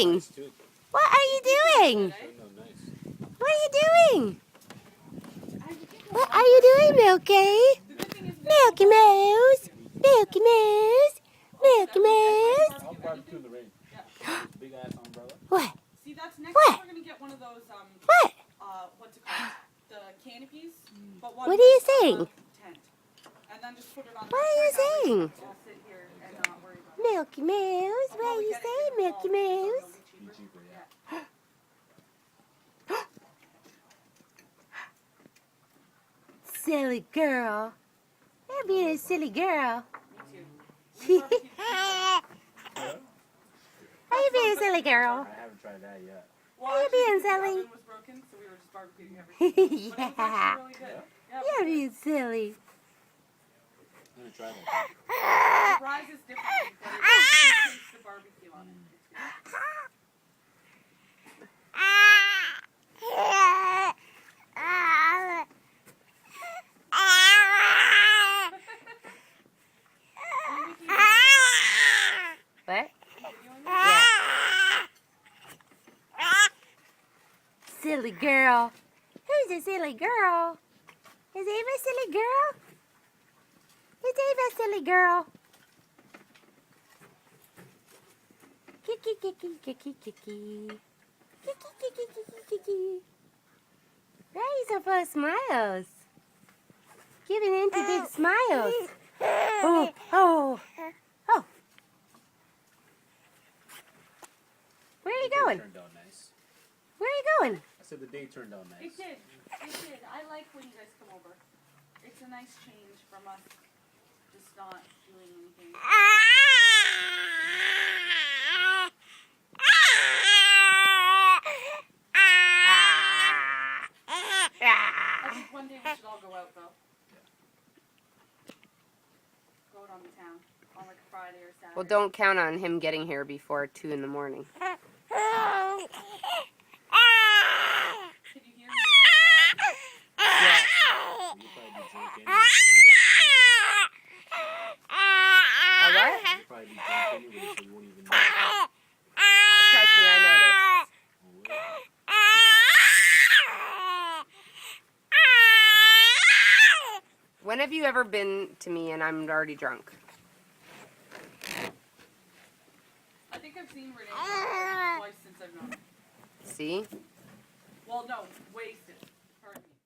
doing? Nice too. What are you doing? No, nice. What are you doing? What are you doing, Milky? Milky Mouse. Milky Mouse. Milky Mouse. I'll barbecue in the rain. Big ass umbrella. What? See, that's next What? time we're gonna get one of those What? what's it called? The canopies. But one What are you with, saying? Tent. And then just put it on. What are you saying? We'll sit here and not worry about it. Milky Mouse. What are you saying, Milky Mouse? Be cheaper, yeah. Silly girl. You're being a silly girl. Me too. Are you being a silly girl? I haven't tried that yet. Well, Are you actually, being the silly? oven was broken, so we were just barbecuing everything. But it was Yeah. actually really good. Yeah, You're being silly. I'm gonna try that. the fries is different, but it tastes the barbecue on it. It's good. What? Videoing it? Yeah. Silly girl. Who's a silly girl? Is Ava a silly girl? Is Ava a silly girl? Kiki, kiki, kiki, kiki. Kiki, kiki, kiki, kiki. Why are you so full of smiles? Giving into big smiles. Oh, oh, oh. Where are you The day going? turned out nice. Where are you going? I said the day turned out nice. It did. It did. I like when you guys come over. It's a nice change from us just not doing anything. I think one day we should all go out though. Go out on the town on like a Friday or Saturday. Well, don't count on him getting here before 2 in the morning. Can you hear me? Yeah. You'll probably be drunk anyway. A what? You'll probably be drunk anyway, so you won't even know. Trust me, I know this. Oh, will? When have you ever been to me and I'm already drunk? I think I've seen Renee twice since I've known her. See? Well, no, wasted.